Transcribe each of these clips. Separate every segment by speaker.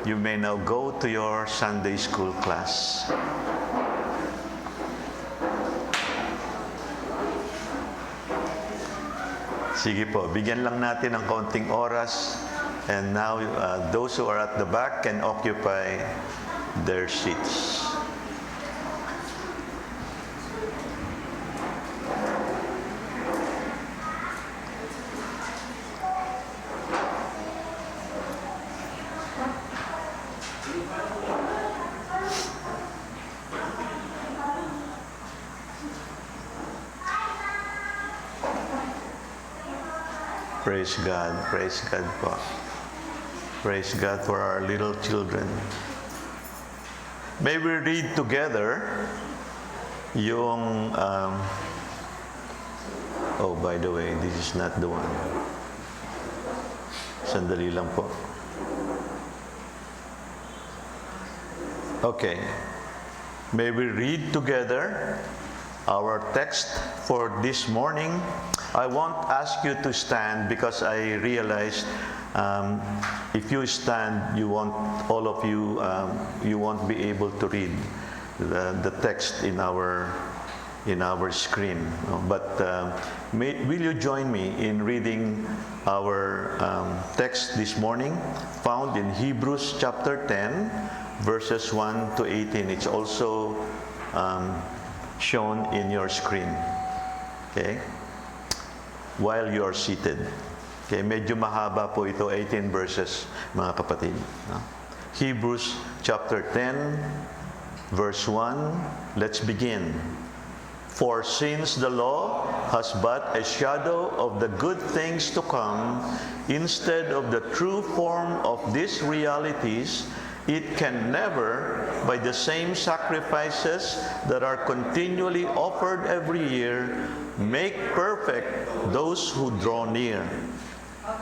Speaker 1: You may now go to your Sunday school class. Sige po, bigyan lang natin ng kaunting oras. And now, those who are at the back can occupy their seats. Praise God po. Praise God for our little children. May we read together yung, oh, by the way, this is not the one. Sandali lang po. Okay. May we read together our text for this morning. I won't ask you to stand because I realized if you stand, you won't, all of you, you won't be able to read the text in our screen. But will you join me in reading our text this morning, found in Hebrews chapter 10, verses 1 to 18. It's also shown in your screen. Okay? While you are seated. Okay, medyo mahaba po ito, 18 verses, mga kapatid. Hebrews chapter 10, verse 1. Let's begin. For since the law has but a shadow of the good things to come, instead of the true form of these realities, it can never, by the same sacrifices that are continually offered every year, make perfect those who draw near.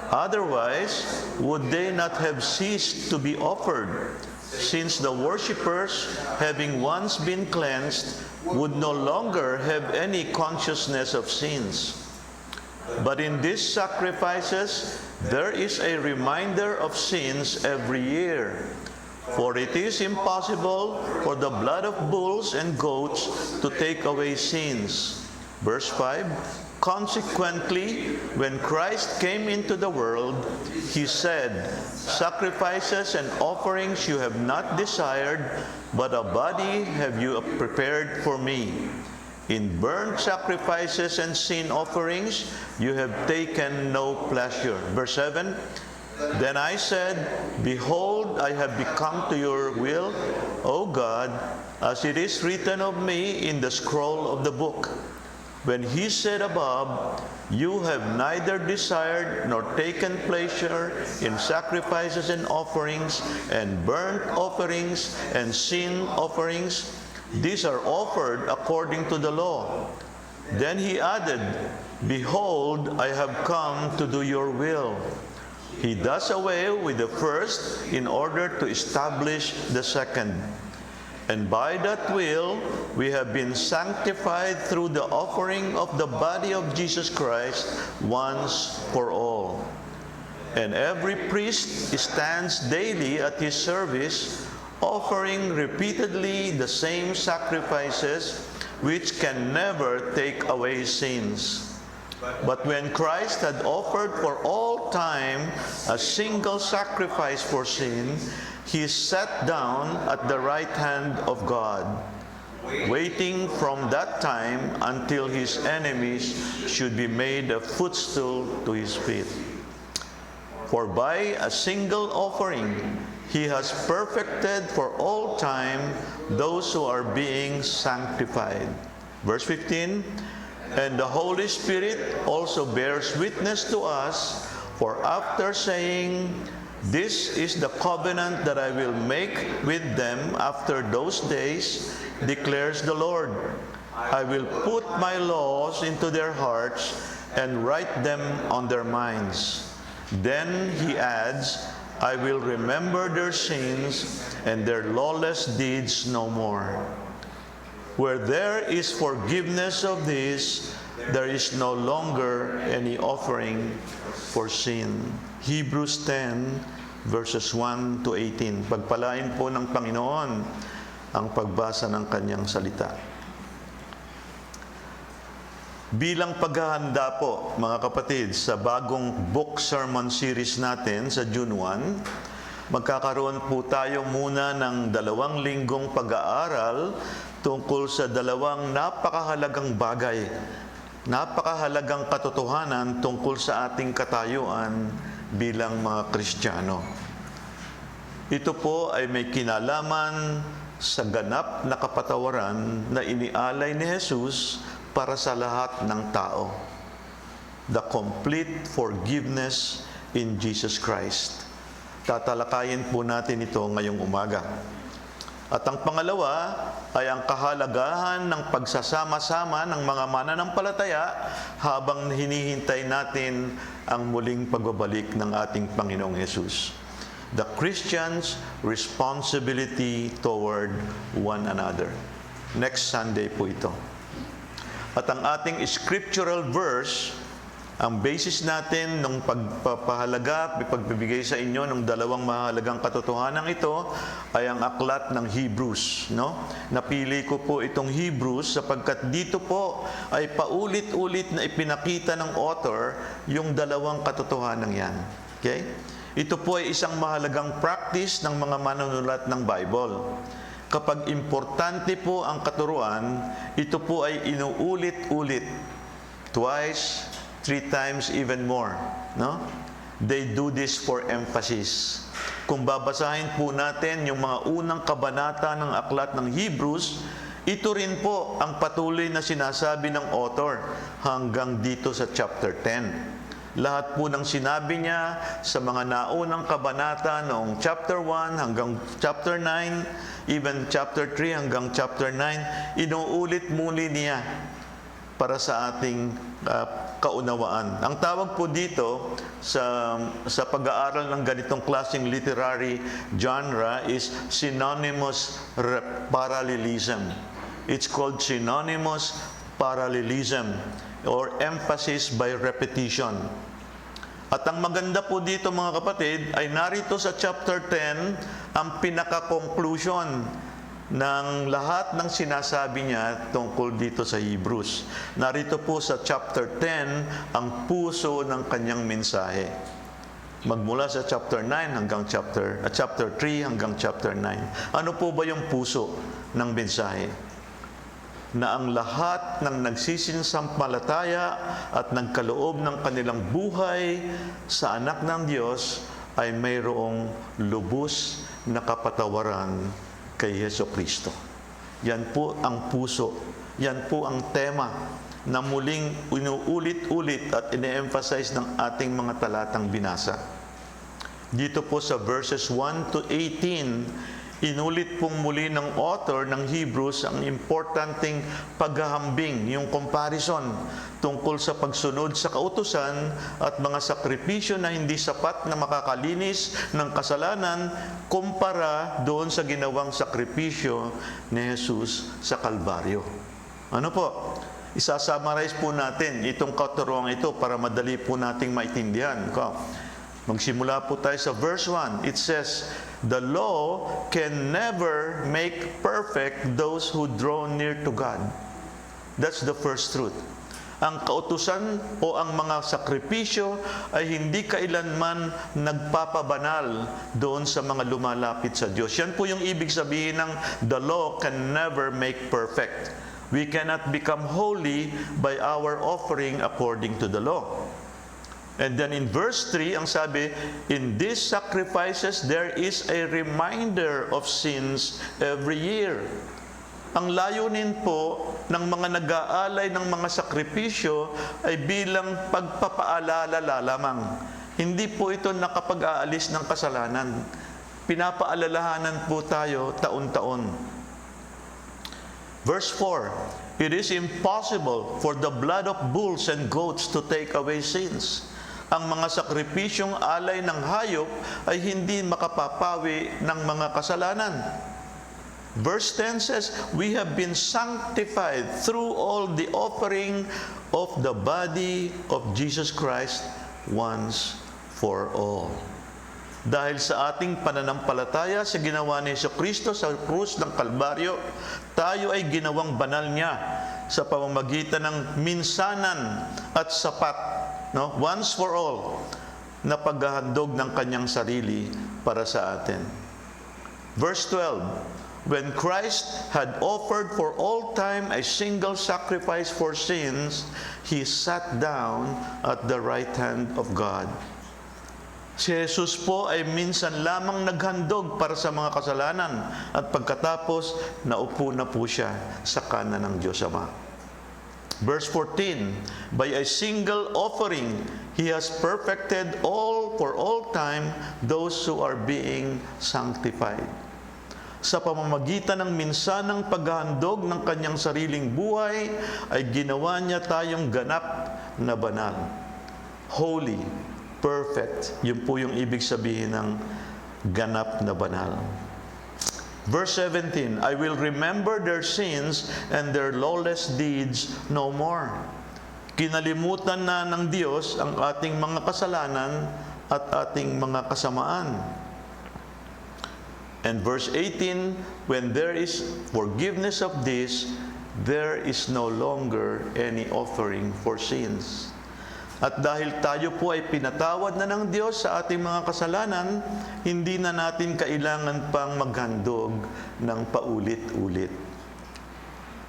Speaker 1: Otherwise, would they not have ceased to be offered, since the worshippers, having once been cleansed, would no longer have any consciousness of sins? But in these sacrifices, there is a reminder of sins every year. For it is impossible for the blood of bulls and goats to take away sins. Verse 5, consequently, when Christ came into the world, he said, sacrifices and offerings you have not desired, but a body have you prepared for me. In burnt sacrifices and sin offerings you have taken no pleasure. Verse 7, then I said, behold, I have become to your will, O God, as it is written of me in the scroll of the book. When he said above, you have neither desired nor taken pleasure in sacrifices and offerings, and burnt offerings and sin offerings, these are offered according to the law. Then he added, behold, I have come to do your will. He does away with the first in order to establish the second. And by that will, we have been sanctified through the offering of the body of Jesus Christ once for all. And every priest stands daily at his service, offering repeatedly the same sacrifices, which can never take away sins. But when Christ had offered for all time a single sacrifice for sin, he sat down at the right hand of God, waiting from that time until his enemies should be made a footstool to his feet. For by a single offering, he has perfected for all time those who are being sanctified. Verse 15, and the Holy Spirit also bears witness to us, for after saying, this is the covenant that I will make with them after those days, declares the Lord. I will put my laws into their hearts and write them on their minds. Then he adds, I will remember their sins and their lawless deeds no more. Where there is forgiveness of this, there is no longer any offering for sin. Hebrews 10, verses 1 to 18. Pagpalain po ng Panginoon ang pagbasa ng kanyang salita. Bilang paghahanda po, mga kapatid, sa bagong book sermon series natin sa June 1, magkakaroon po tayo muna ng 2 linggong pag-aaral tungkol sa 2 napakahalagang bagay, napakahalagang katotohanan tungkol sa ating katayuan bilang mga Kristiyano. Ito po ay may kinalaman sa ganap na kapatawaran na inialay ni Jesus para sa lahat ng tao. The complete forgiveness in Jesus Christ. Tatalakayin po natin ito ngayong umaga. At ang pangalawa ay ang kahalagahan ng pagsasama-sama ng mga mananampalataya habang hinihintay natin ang muling pagbabalik ng ating Panginoong Hesus. The Christian's responsibility toward one another. Next Sunday po ito. At ang ating scriptural verse, ang basis natin ng pagpapahalaga, pagbibigay sa inyo ng 2 mahalagang katotohanan ito ay ang aklat ng Hebrews. No? Napili ko po itong Hebrews sapagkat dito po ay paulit-ulit na ipinakita ng author yung 2 katotohanan yan. Okay? Ito po ay isang mahalagang practice ng mga manunulat ng Bible. Kapag importante po ang katuruan, ito po ay inuulit-ulit. Twice, 3 times, even more. No? They do this for emphasis. Kung babasahin po natin yung mga unang kabanata ng aklat ng Hebrews, ito rin po ang patuloy na sinasabi ng author hanggang dito sa chapter 10. Lahat po ng sinabi niya sa mga naunang kabanata noong chapter 1 hanggang chapter 9, even chapter 3 hanggang chapter 9, inuulit muli niya para sa ating kaunawaan. Ang tawag po dito sa pag-aaral ng ganitong klaseng literary genre is synonymous parallelism. It's called synonymous parallelism or emphasis by repetition. At ang maganda po dito, mga kapatid, ay narito sa chapter 10 ang pinaka-conclusion ng lahat ng sinasabi niya tungkol dito sa Hebrews. Narito po sa chapter 10 ang puso ng kanyang mensahe. Magmula sa chapter 9 hanggang chapter 3 hanggang chapter 9. Ano po ba yung puso ng mensahe? Na ang lahat ng nagsisinsampalataya at nagkaloob ng kanilang buhay sa anak ng Diyos ay mayroong lubos na kapatawaran kay Jesucristo. Yan po ang puso. Yan po ang tema na muling inuulit-ulit at ine-emphasize ng ating mga talatang binasa. Dito po sa verses 1 to 18, inulit pong muli ng author ng Hebrews ang importanteng paghahambing, yung comparison tungkol sa pagsunod sa kautusan at mga sakripisyo na hindi sapat na makakalinis ng kasalanan kumpara doon sa ginawang sakripisyo ni Jesus sa Kalbaryo. Ano po? Isasummarize po natin itong katuruan ito para madali po nating maintindihan. Magsimula po tayo sa verse 1. It says, "The law can never make perfect those who draw near to God." That's the first truth. Ang kautusan o ang mga sakripisyo ay hindi kailanman nagpapabanal doon sa mga lumalapit sa Diyos. Yan po yung ibig sabihin ng the law can never make perfect. We cannot become holy by our offering according to the law. And then in verse 3, ang sabi, "In these sacrifices, there is a reminder of sins every year." Ang layunin po ng mga nag-aalay ng mga sakripisyo ay bilang pagpapaalala lamang. Hindi po ito nakapag-aalis ng kasalanan. Pinapaalalahanan po tayo taon-taon. Verse 4, "It is impossible for the blood of bulls and goats to take away sins." Ang mga sakripisyong alay ng hayop ay hindi makapapawi ng mga kasalanan. Verse 10 says, "We have been sanctified through all the offering of the body of Jesus Christ once for all." Dahil sa ating pananampalataya sa ginawa ni Jesucristo sa krus ng Kalbaryo, tayo ay ginawang banal niya sa pamamagitan ng minsanan at sapat, once for all, na paghahandog ng kanyang sarili para sa atin. Verse 12, when Christ had offered for all time a single sacrifice for sins, He sat down at the right hand of God. Si Jesus po ay minsan lamang naghandog para sa mga kasalanan at pagkatapos naupo na po siya sa kanan ng Diyos Ama. Verse 14, by a single offering, He has perfected for all time those who are being sanctified. Sa pamamagitan ng minsanang paghahandog ng kanyang sariling buhay, ay ginawa niya tayong ganap na banal. Holy, perfect. Yun po yung ibig sabihin ng ganap na banal. Verse 17, I will remember their sins and their lawless deeds no more. Kinalimutan na ng Diyos ang ating mga kasalanan at ating mga kasamaan. And verse 18, when there is forgiveness of this, there is no longer any offering for sins. At dahil tayo po ay pinatawad na ng Diyos sa ating mga kasalanan, hindi na natin kailangan pang maghandog ng paulit-ulit.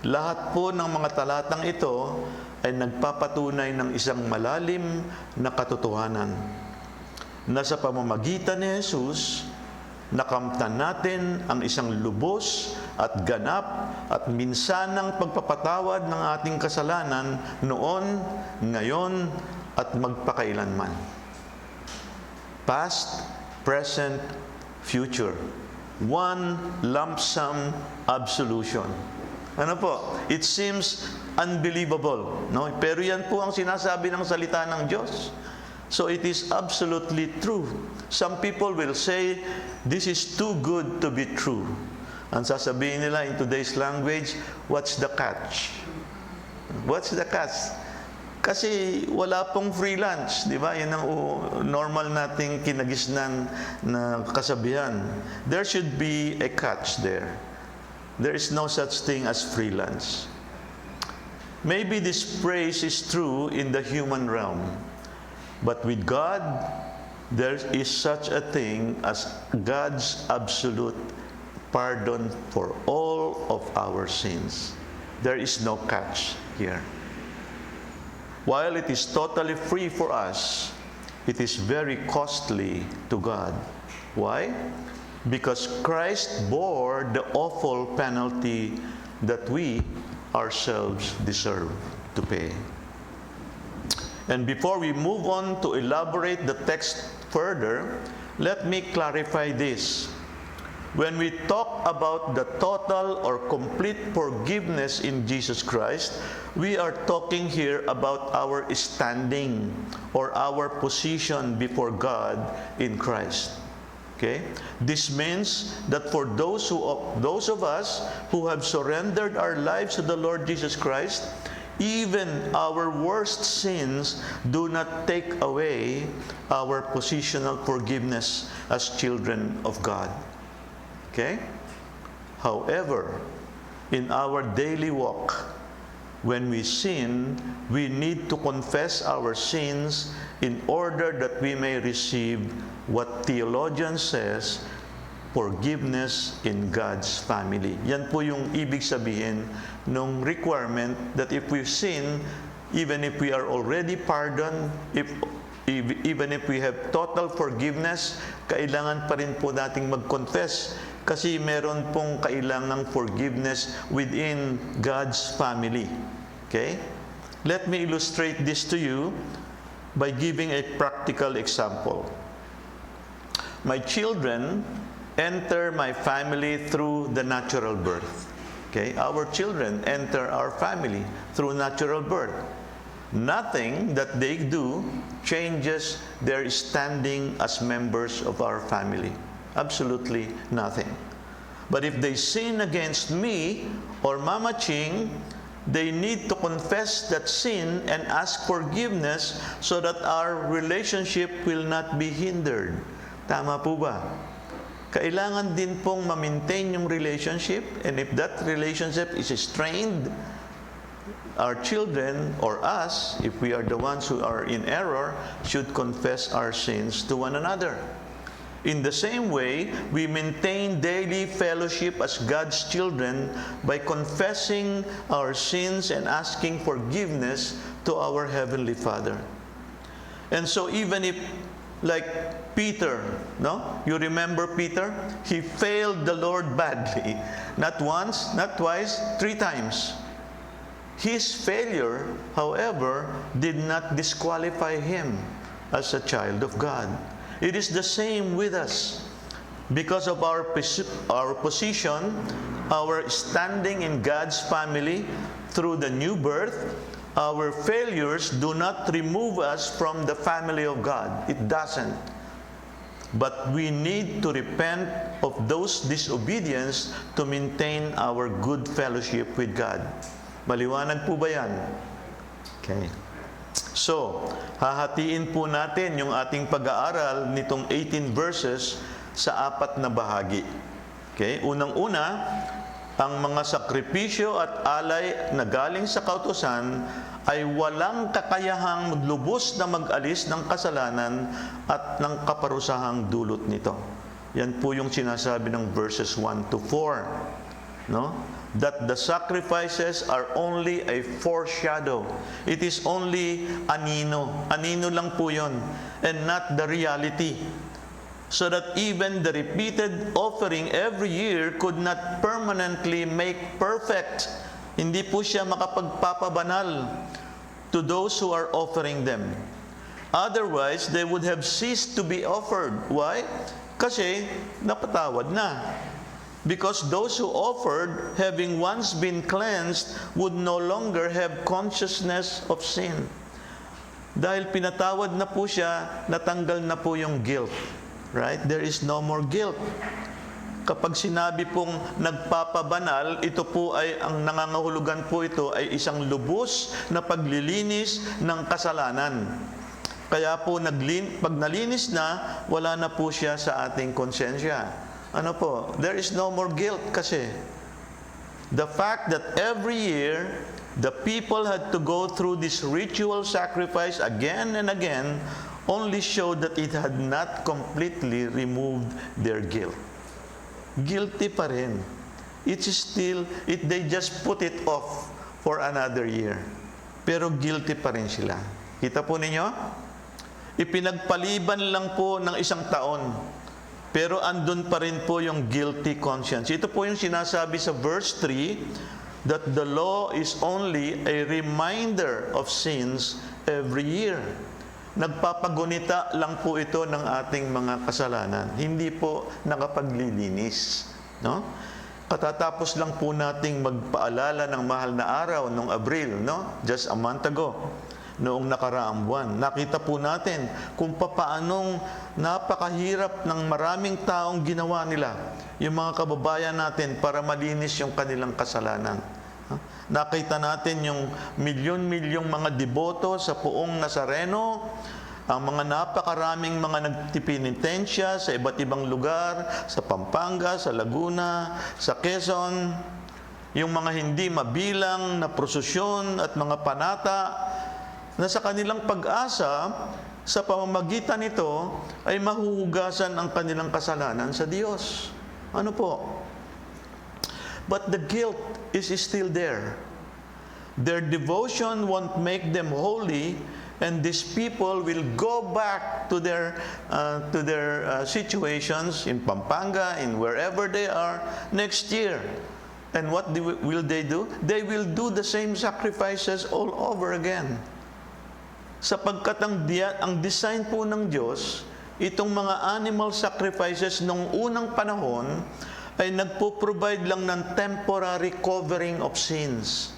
Speaker 1: Lahat po ng mga talatang ito ay nagpapatunay ng isang malalim na katotohanan na sa pamamagitan ni Jesus, nakamtan natin ang isang lubos at ganap at minsanang pagpapatawad ng ating kasalanan noon, ngayon, at magpakailanman. Past, present, future. One lump sum absolution. Ano po? It seems unbelievable, no? Pero yan po ang sinasabi ng salita ng Diyos. So it is absolutely true. Some people will say, this is too good to be true. Ang sasabihin nila in today's language, what's the catch? What's the catch? Kasi wala pong free lunch, di ba? Yan ang normal nating kinagisnan na kasabihan. There should be a catch there. There is no such thing as free lunch. Maybe this phrase is true in the human realm. But with God, there is such a thing as God's absolute pardon for all of our sins. There is no catch here. While it is totally free for us, it is very costly to God. Why? Because Christ bore the awful penalty that we ourselves deserve to pay. And before we move on to elaborate the text further, let me clarify this. When we talk about the total or complete forgiveness in Jesus Christ, we are talking here about our standing or our position before God in Christ. Okay? This means that for those of us who have surrendered our lives to the Lord Jesus Christ, even our worst sins do not take away our positional forgiveness as children of God. Okay? However, in our daily walk, when we sin, we need to confess our sins in order that we may receive what theologian says, forgiveness in God's family. Yan po yung ibig sabihin ng requirement that if we sin, even if we are already pardoned, even if we have total forgiveness, kailangan pa rin po nating mag-confess kasi meron pong kailangang forgiveness within God's family. Okay? Let me illustrate this to you by giving a practical example. My children enter my family through the natural birth. Okay? Our children enter our family through natural birth. Nothing that they do changes their standing as members of our family. Absolutely nothing. But if they sin against me or Mama Ching, they need to confess that sin and ask forgiveness so that our relationship will not be hindered. Tama po ba? Kailangan din pong ma-maintain yung relationship, and if that relationship is strained, our children or us, if we are the ones who are in error, should confess our sins to one another. In the same way, we maintain daily fellowship as God's children by confessing our sins and asking forgiveness to our Heavenly Father. And so even if, like Peter, no? You remember Peter? He failed the Lord badly. Not once, not twice, 3 times. His failure, however, did not disqualify him as a child of God. It is the same with us. Because of our position, our standing in God's family through the new birth, our failures do not remove us from the family of God. It doesn't. But we need to repent of those disobedience to maintain our good fellowship with God. Maliwanag po ba yan? Okay. So, hahatiin po natin yung ating pag-aaral nitong 18 verses sa 4 na bahagi. Okay? Unang-una, ang mga sakripisyo at alay na galing sa kautusan ay walang kakayahang maglubos na mag-alis ng kasalanan at ng kaparusahang dulot nito. Yan po yung sinasabi ng verses 1 to 4. No? That the sacrifices are only a foreshadow. It is only anino. Anino lang po yun, and not the reality. So that even the repeated offering every year could not permanently make perfect. Hindi po siya makapagpapabanal to those who are offering them. Otherwise, they would have ceased to be offered. Why? Kasi napatawad na. Because those who offered, having once been cleansed, would no longer have consciousness of sin. Dahil pinatawad na po siya, natanggal na po yung guilt. Right? There is no more guilt. Kapag sinabi pong nagpapabanal, ito po ay, ang nangangahulugan po ito ay isang lubos na paglilinis ng kasalanan. Kaya po, pag nalinis na, wala na po siya sa ating konsensya. Ano po? There is no more guilt kasi. The fact that every year, the people had to go through this ritual sacrifice again and again only showed that it had not completely removed their guilt. Guilty pa rin. They just put it off for another year. Pero guilty pa rin sila. Kita po ninyo? Ipinagpaliban lang po ng 1 taon. Pero andun pa rin po yung guilty conscience. Ito po yung sinasabi sa verse 3, that the law is only a reminder of sins every year. Nagpapagunita lang po ito ng ating mga kasalanan. Hindi po nakapaglilinis. No? Katatapos lang po nating magpaalala ng mahal na araw noong Abril, no? Just a month ago. Noong nakaraang buwan, nakita po natin kung paanong napakahirap ng maraming taong ginawa nila, yung mga kababayan natin, para malinis yung kanilang kasalanan. Nakita natin yung milyon-milyong mga deboto sa Poong Nazareno, ang mga napakaraming mga nagtipinitensya sa iba't ibang lugar, sa Pampanga, sa Laguna, sa Quezon, yung mga hindi mabilang na prosesyon at mga panata, na sa kanilang pag-asa, sa pamamagitan nito, ay mahuhugasan ang kanilang kasalanan sa Diyos. Ano po? But the guilt is still there. Their devotion won't make them holy, and these people will go back to their situations in Pampanga, in wherever they are, next year. And what will they do? They will do the same sacrifices all over again. Sapagkat ang design po ng Diyos, itong mga animal sacrifices nung unang panahon ay nagpo-provide lang ng temporary covering of sins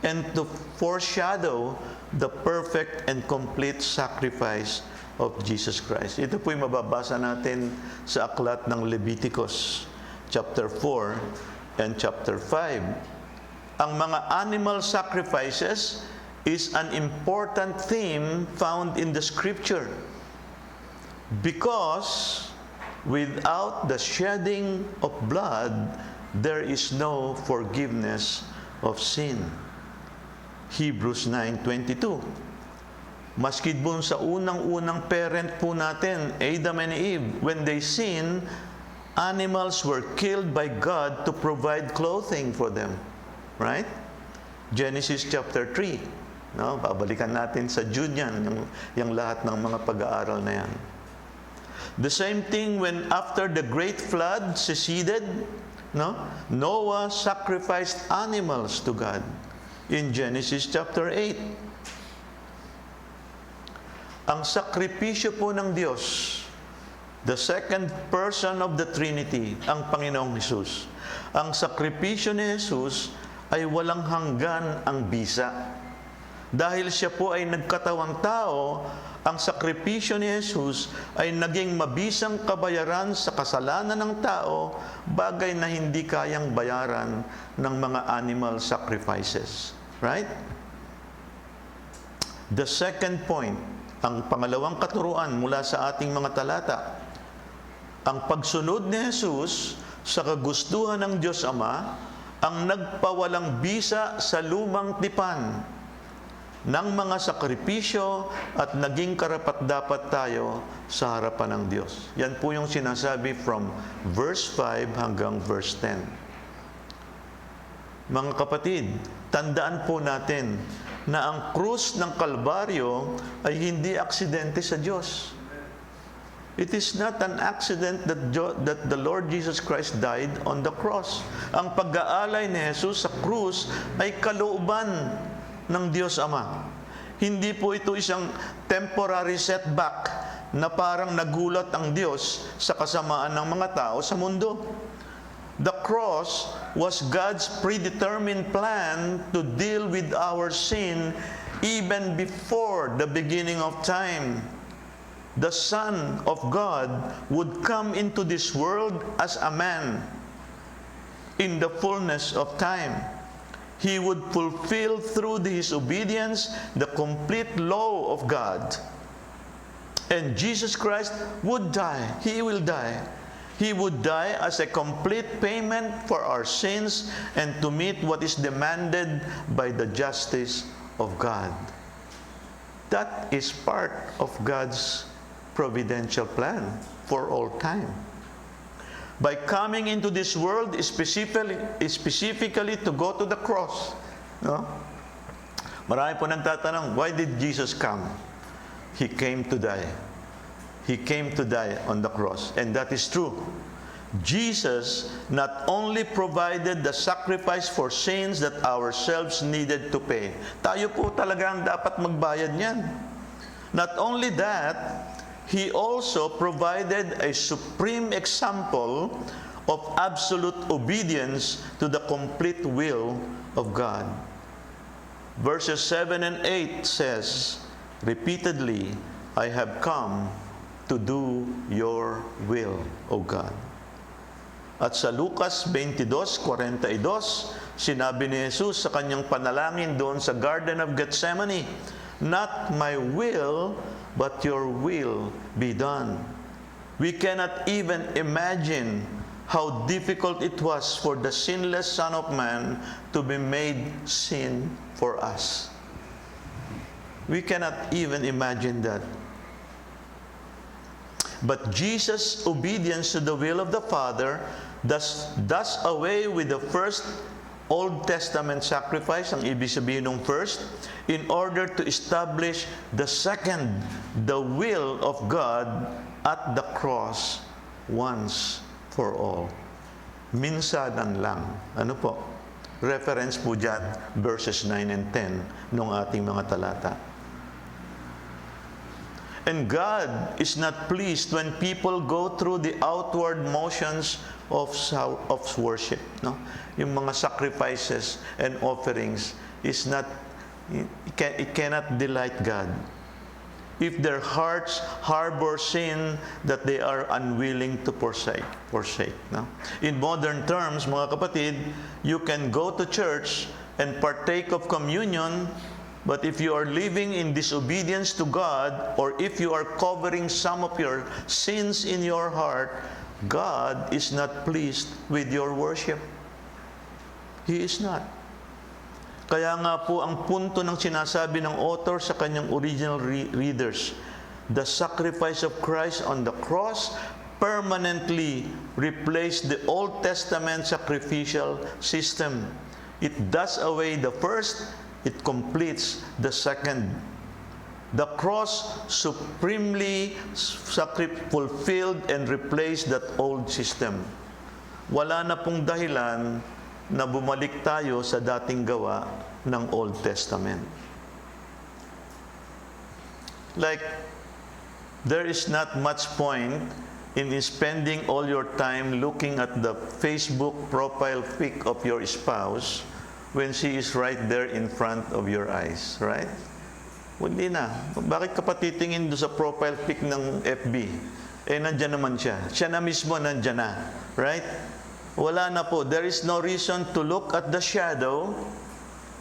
Speaker 1: and to foreshadow the perfect and complete sacrifice of Jesus Christ. Ito po'y mababasa natin sa aklat ng Leviticus chapter 4 and chapter 5. Ang mga animal sacrifices is an important theme found in the Scripture. Because without the shedding of blood, there is no forgiveness of sin. Hebrews 9:22. Maski dun sa unang-unang parent po natin, Adam and Eve, when they sinned, animals were killed by God to provide clothing for them. Right? Genesis chapter 3. No, babalikan natin sa Jude yan, yung lahat ng mga pag-aaral na yan. The same thing when after the great flood seceded, no? Noah sacrificed animals to God in Genesis chapter 8. Ang sakripisyo po ng Diyos, the second person of the Trinity, ang Panginoong Hesus. Ang sakripisyo ni Jesus ay walang hanggan ang bisa. Dahil siya po ay nagkatawang tao, ang sakripisyo ni Jesus ay naging mabisang kabayaran sa kasalanan ng tao, bagay na hindi kayang bayaran ng mga animal sacrifices. Right? The second point, ang pangalawang katuruan mula sa ating mga talata, ang pagsunod ni Jesus sa kagustuhan ng Diyos Ama, ang nagpawalang bisa sa lumang tipan ng mga sakripisyo at naging karapat-dapat tayo sa harapan ng Diyos. Yan po yung sinasabi from verse 5 hanggang verse 10. Mga kapatid, tandaan po natin na ang krus ng Kalbaryo ay hindi aksidente sa Diyos. It is not an accident that the Lord Jesus Christ died on the cross. Ang pag-aalay ni Jesus sa krus ay kalooban ng Diyos Ama. Hindi po ito isang temporary setback na parang nagulat ang Diyos sa kasamaan ng mga tao sa mundo. The cross was God's predetermined plan to deal with our sin even before the beginning of time. The Son of God would come into this world as a man in the fullness of time. He would fulfill through his obedience the complete law of God. And Jesus Christ would die. He will die. He would die as a complete payment for our sins and to meet what is demanded by the justice of God. That is part of God's providential plan for all time. By coming into this world specifically to go to the cross. No? Marami po nagtatanong, why did Jesus come? He came to die. He came to die on the cross. And that is true. Jesus not only provided the sacrifice for sins that ourselves needed to pay. Tayo po talaga ang dapat magbayad niyan. Not only that, He also provided a supreme example of absolute obedience to the complete will of God. Verses 7 and 8 says, repeatedly, I have come to do your will, O God. At sa Lucas 22:42, sinabi ni Jesus sa kanyang panalangin doon sa Garden of Gethsemane, not my will, but your will be done. We cannot even imagine how difficult it was for the sinless Son of Man to be made sin for us. We cannot even imagine that. But Jesus' obedience to the will of the Father does away with the first Old Testament sacrifice, ang ibig sabihin ng first, in order to establish the second, the will of God at the cross once for all. Minsanan lang. Ano po? Reference po dyan, verses 9 and 10 nung ating mga talata. And God is not pleased when people go through the outward motions of worship. No? Yung mga sacrifices and offerings is not, it cannot delight God. If their hearts harbor sin that they are unwilling to forsake. No? In modern terms, mga kapatid, you can go to church and partake of communion, But if you are living in disobedience to God, or if you are covering some of your sins in your heart, God is not pleased with your worship. He is not. Kaya nga po ang punto ng sinasabi ng author sa kanyang original readers, the sacrifice of Christ on the cross permanently replaced the Old Testament sacrificial system. It does away the first, it completes the second. The cross supremely fulfilled and replaced that old system. Wala na pong dahilan na bumalik tayo sa dating gawa ng Old Testament. Like, there is not much point in spending all your time looking at the Facebook profile pic of your spouse when she is right there in front of your eyes, right? Hindi na. Bakit ka pa titingin doon sa profile pic ng FB? Eh, nandyan naman siya. Siya na mismo nandyan na, right? Wala na po. There is no reason to look at the shadow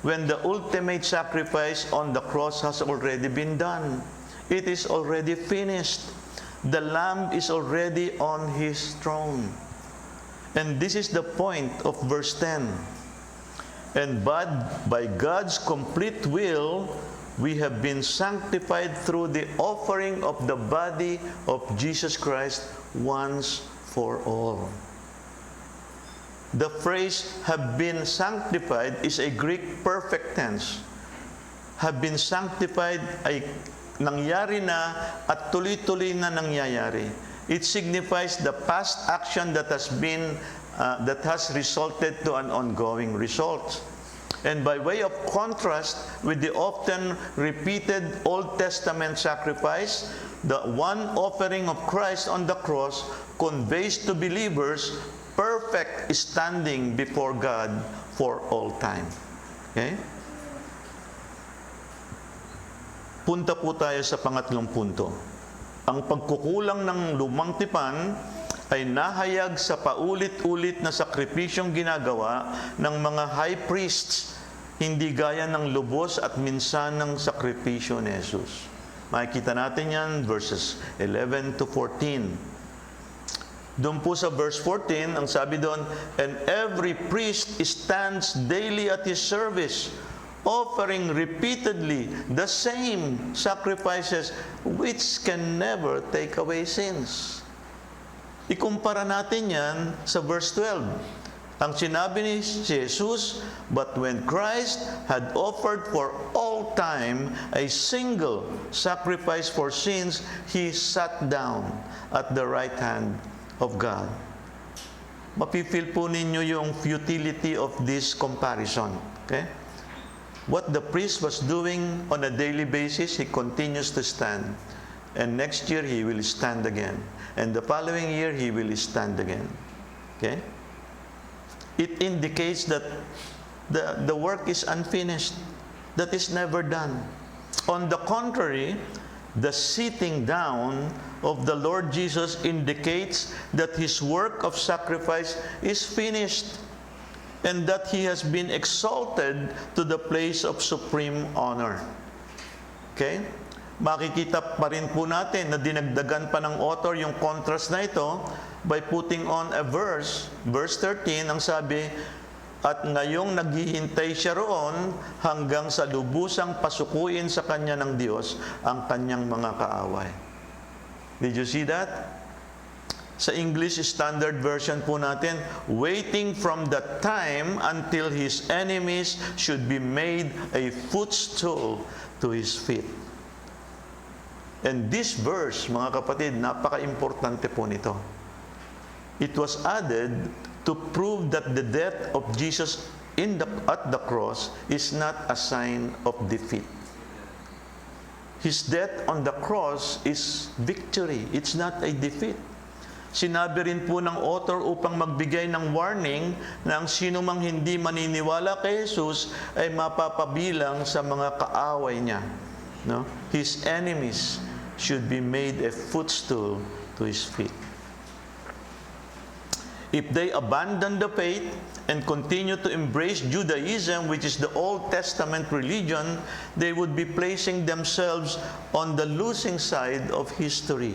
Speaker 1: when the ultimate sacrifice on the cross has already been done. It is already finished. The Lamb is already on His throne. And this is the point of verse 10. And but by God's complete will, we have been sanctified through the offering of the body of Jesus Christ once for all. The phrase, have been sanctified, is a Greek perfect tense. Have been sanctified ay nangyari na at tuloy-tuloy na nangyayari. It signifies the past action that has resulted to an ongoing result. And by way of contrast with the often repeated Old Testament sacrifice, the one offering of Christ on the cross conveys to believers perfect standing before God for all time. Okay? Punta po tayo sa pangatlong punto. Ang pagkukulang ng lumang tipan ay nahayag sa paulit-ulit na sakripisyong ginagawa ng mga high priests, hindi gaya ng lubos at minsan ng sakripisyo ni Jesus. Makikita natin yan, verses 11 to 14. Doon po sa verse 14, ang sabi doon, and every priest stands daily at his service, offering repeatedly the same sacrifices which can never take away sins. Ikumpara natin yan sa verse 12. Ang sinabi ni Jesus, but when Christ had offered for all time a single sacrifice for sins, He sat down at the right hand of God. Mapifeel po ninyo yung futility of this comparison. Okay? What the priest was doing on a daily basis, he continues to stand. And next year, he will stand again. And the following year, he will stand again. Okay? It indicates that the work is unfinished. That is never done. On the contrary, the sitting down of the Lord Jesus indicates that His work of sacrifice is finished and that He has been exalted to the place of supreme honor. Okay? Makikita pa rin po natin na dinagdagan pa ng author yung contrast na ito by putting on a verse 13, ang sabi, at ngayong naghihintay siya roon hanggang sa lubusang pasukuin sa kanya ng Diyos ang kanyang mga kaaway. Did you see that? Sa English Standard Version po natin, waiting from the time until his enemies should be made a footstool to his feet. And this verse, mga kapatid, napaka-importante po nito. It was added to prove that the death of Jesus at the cross is not a sign of defeat. His death on the cross is victory. It's not a defeat. Sinabi rin po ng author upang magbigay ng warning na ang sino mang hindi maniniwala kay Jesus ay mapapabilang sa mga kaaway niya. No? His enemies should be made a footstool to his feet. If they abandon the faith and continue to embrace Judaism, which is the Old Testament religion, they would be placing themselves on the losing side of history.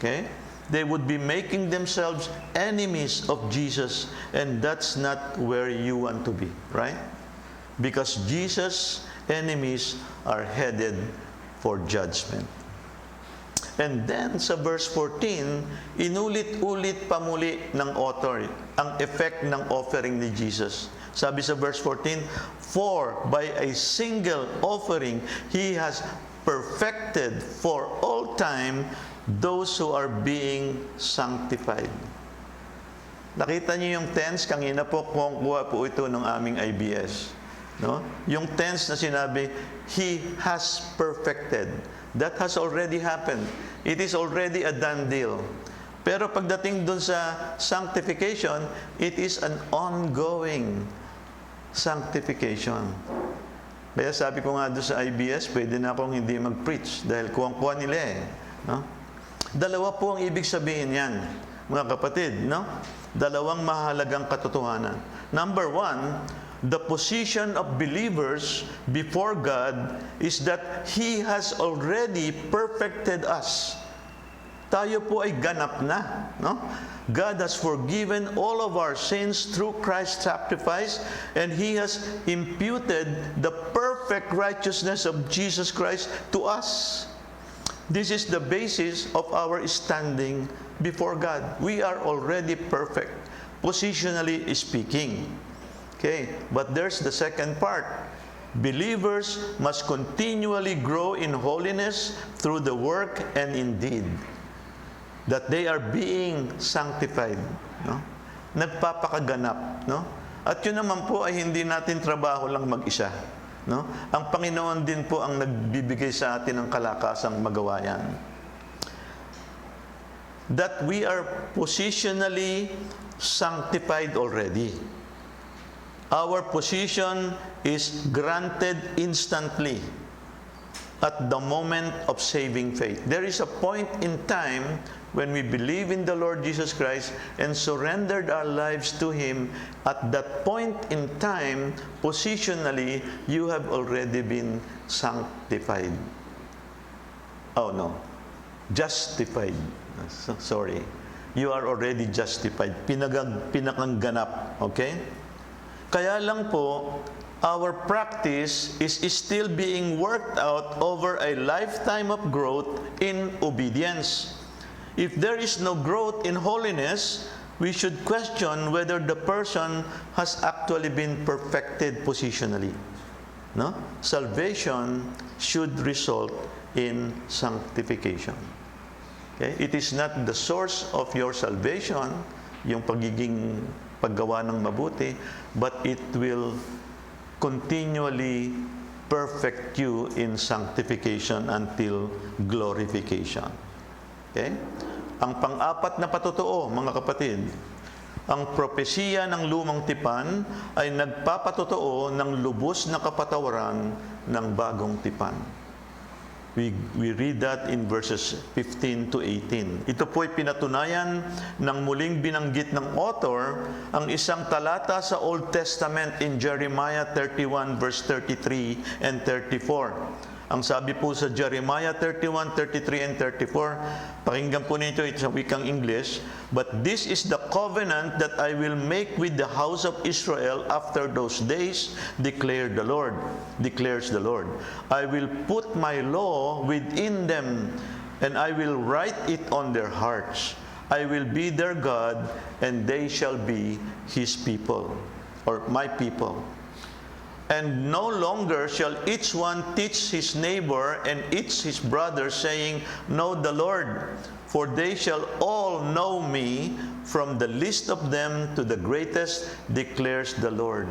Speaker 1: Okay? They would be making themselves enemies of Jesus, and that's not where you want to be, right? Because Jesus' enemies are headed for judgment. And then sa verse 14, inulit-ulit pa muli ng author ang effect ng offering ni Jesus. Sabi sa verse 14, "For by a single offering, He has perfected for all time those who are being sanctified." Nakita niyo yung tense? Kanina po, kuha po ito ng aming IBS. No? Yung tense na sinabi, He has perfected. That has already happened. It is already a done deal. Pero pagdating dun sa sanctification, it is an ongoing sanctification. Kaya sabi ko nga doon sa IBS, pwede na akong hindi mag-preach dahil kuwang-kuha nila eh. No? Dalawa po ang ibig sabihin yan, mga kapatid. No? Dalawang mahalagang katotohanan. Number one, the position of believers before God is that He has already perfected us. Tayo po ay ganap na. No? God has forgiven all of our sins through Christ's sacrifice, and He has imputed the perfect righteousness of Jesus Christ to us. This is the basis of our standing before God. We are already perfect, positionally speaking. Okay, but there's the second part. Believers must continually grow in holiness through the work and in deed, that they are being sanctified. No? Nagpapakaganap. No? At yun naman po ay hindi natin trabaho lang mag-isa. No? Ang Panginoon din po ang nagbibigay sa atin ng kalakasang magawa yan. That we are positionally sanctified already. Our position is granted instantly at the moment of saving faith. There is a point in time when we believe in the Lord Jesus Christ and surrendered our lives to Him. At that point in time, positionally, you have already been sanctified. Oh no, justified. Sorry. You are already justified. Pinakangganap. Okay? Kaya lang po, our practice is still being worked out over a lifetime of growth in obedience. If there is no growth in holiness, we should question whether the person has actually been perfected positionally. No? Salvation should result in sanctification. Okay? It is not the source of your salvation, yung pagiging paggawa ng mabuti, but it will continually perfect you in sanctification until glorification. Okay? Ang pang-apat na patotoo, mga kapatid, ang propesiya ng lumang tipan ay nagpapatotoo ng lubos na kapatawaran ng bagong tipan. We read that in verses 15 to 18. Ito po ay pinatunayan ng muling binanggit ng author ang isang talata sa Old Testament in Jeremiah 31 verse 33 and 34. Ang sabi po sa Jeremiah 31, 33, and 34, pakinggan po nito ito sa wikang English, "But this is the covenant that I will make with the house of Israel after those days, declares the Lord. I will put my law within them, and I will write it on their hearts. I will be their God, and they shall be His people," or my people. "And no longer shall each one teach his neighbor and each his brother, saying, Know the Lord, for they shall all know me, from the least of them to the greatest, declares the Lord.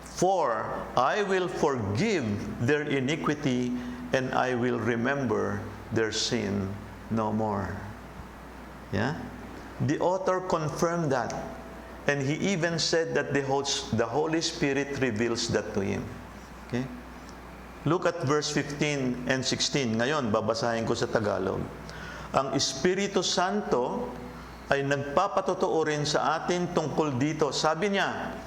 Speaker 1: For I will forgive their iniquity, and I will remember their sin no more." Yeah? The author confirmed that. And he even said that the Holy Spirit reveals that to him. Okay? Look at verse 15 and 16. Ngayon, babasahin ko sa Tagalog. "Ang Espiritu Santo ay nagpapatotoo rin sa atin tungkol dito. Sabi niya,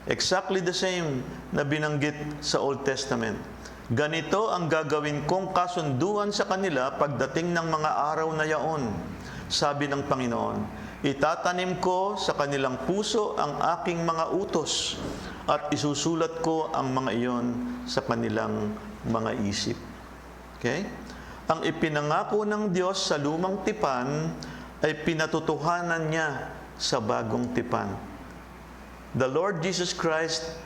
Speaker 1: exactly the same na binanggit sa Old Testament. Ganito ang gagawin kong kasunduan sa kanila pagdating ng mga araw na yaon. Sabi ng Panginoon, itatanim ko sa kanilang puso ang aking mga utos at isusulat ko ang mga iyon sa kanilang mga isip. Okay? Ang ipinangako ng Diyos sa lumang tipan ay pinatutuhanan niya sa bagong tipan. The Lord Jesus Christ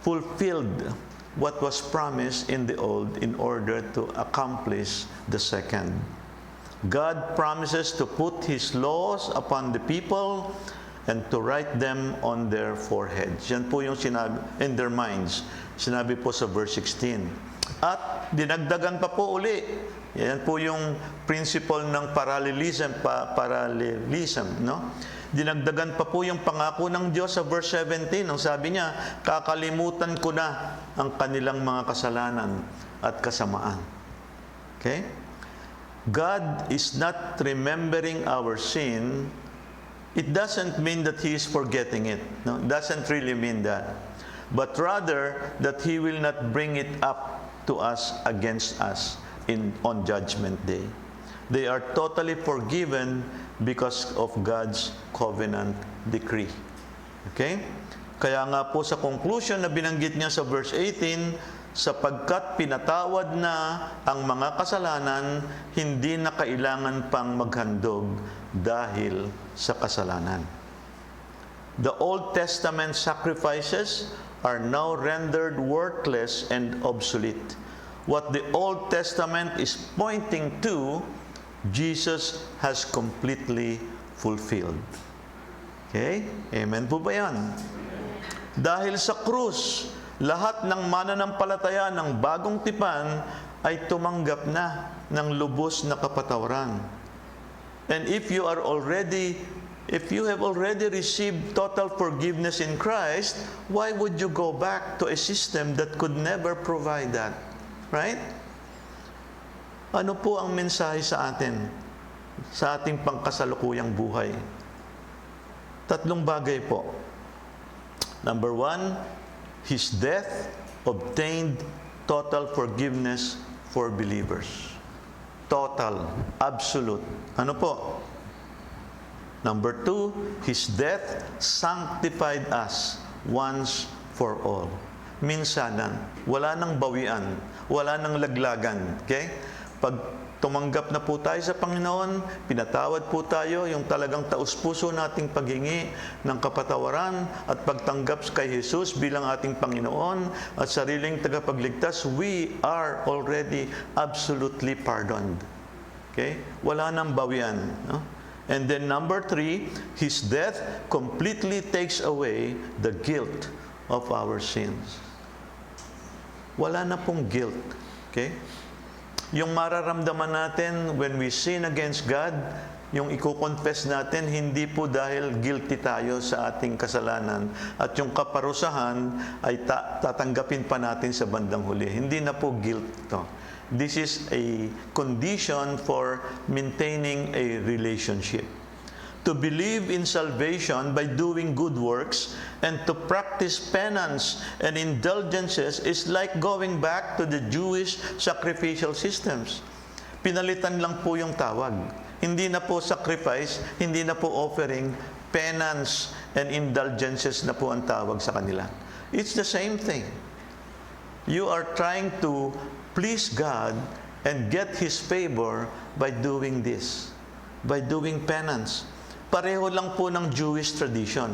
Speaker 1: fulfilled what was promised in the old in order to accomplish the second. God promises to put His laws upon the people and to write them on their foreheads. Yan po yung sinabi, in their minds. Sinabi po sa verse 16. At dinagdagan pa po uli. Yan po yung principle ng parallelism, no? Dinagdagan pa po yung pangako ng Diyos sa verse 17. Ang sabi niya, kakalimutan ko na ang kanilang mga kasalanan at kasamaan. Okay? God is not remembering our sin. It doesn't mean that He is forgetting it. No, it doesn't really mean that. But rather, that He will not bring it up to us against us on Judgment Day. They are totally forgiven because of God's covenant decree. Okay? Kaya nga po sa conclusion na binanggit niya sa verse 18, sapagkat pinatawad na ang mga kasalanan, hindi na kailangan pang maghandog dahil sa kasalanan. The Old Testament sacrifices are now rendered worthless and obsolete. What the Old Testament is pointing to, Jesus has completely fulfilled. Okay? Amen po ba yan? Dahil sa krus, lahat ng mananampalataya ng bagong tipan ay tumanggap na ng lubos na kapatawaran. And if you have already received total forgiveness in Christ, why would you go back to a system that could never provide that? Right? Ano po ang mensahe sa atin sa ating pangkasalukuyang buhay? Tatlong bagay po. Number one, His death obtained total forgiveness for believers. Total, absolute. Ano po? Number two, His death sanctified us once for all. Minsanan, wala nang bawian, wala nang laglagan. Okay? Pag tumanggap na po tayo sa Panginoon, pinatawad po tayo, yung talagang taus-puso nating paghingi ng kapatawaran at pagtanggap kay Jesus bilang ating Panginoon at sariling tagapagligtas, we are already absolutely pardoned. Okay? Wala nang bawian. No? And then number three, His death completely takes away the guilt of our sins. Wala na pong guilt. Okay? Yung mararamdaman natin when we sin against God, yung iko-confess natin, hindi po dahil guilty tayo sa ating kasalanan at yung kaparusahan ay tatanggapin pa natin sa bandang huli. Hindi na po guilt to. This is a condition for maintaining a relationship. To believe in salvation by doing good works and to practice penance and indulgences is like going back to the Jewish sacrificial systems. Pinalitan lang po yung tawag. Hindi na po sacrifice, hindi na po offering, penance and indulgences na po ang tawag sa kanila. It's the same thing. You are trying to please God and get His favor by doing this, by doing penance. Pareho lang po ng Jewish tradition.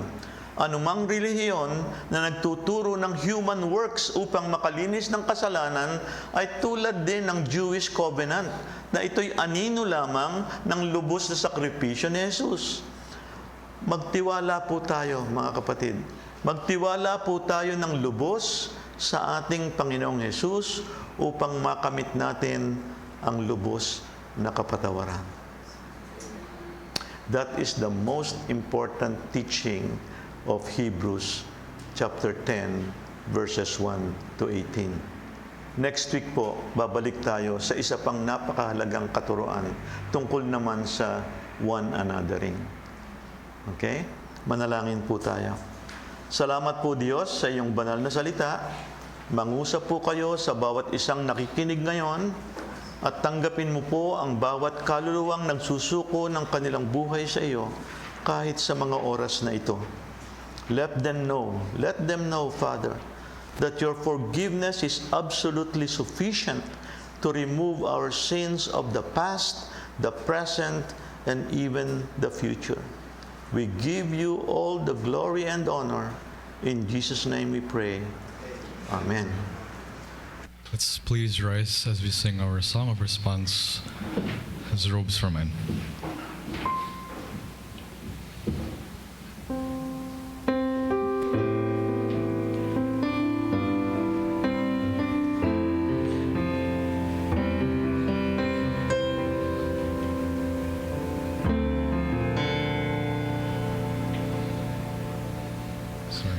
Speaker 1: Anumang relihiyon na nagtuturo ng human works upang makalinis ng kasalanan ay tulad din ng Jewish covenant na ito'y anino lamang ng lubos na sakripisyo ni Jesus. Magtiwala po tayo, mga kapatid. Magtiwala po tayo ng lubos sa ating Panginoong Jesus upang makamit natin ang lubos na kapatawaran. That is the most important teaching of Hebrews chapter 10 verses 1 to 18. Next week po, babalik tayo sa isa pang napakahalagang katuruan tungkol naman sa one anothering. Okay? Manalangin po tayo. Salamat po Diyos sa iyong banal na salita. Mangusap po kayo sa bawat isang nakikinig ngayon at tanggapin mo po ang bawat kaluluwang nagsusuko ng kanilang buhay sa iyo kahit sa mga oras na ito. Let them know, Father, that your forgiveness is absolutely sufficient to remove our sins of the past, the present, and even the future. We give you all the glory and honor. In Jesus' name we pray. Amen.
Speaker 2: Let's please rise as we sing our song of response, His Robes for Men. Sorry.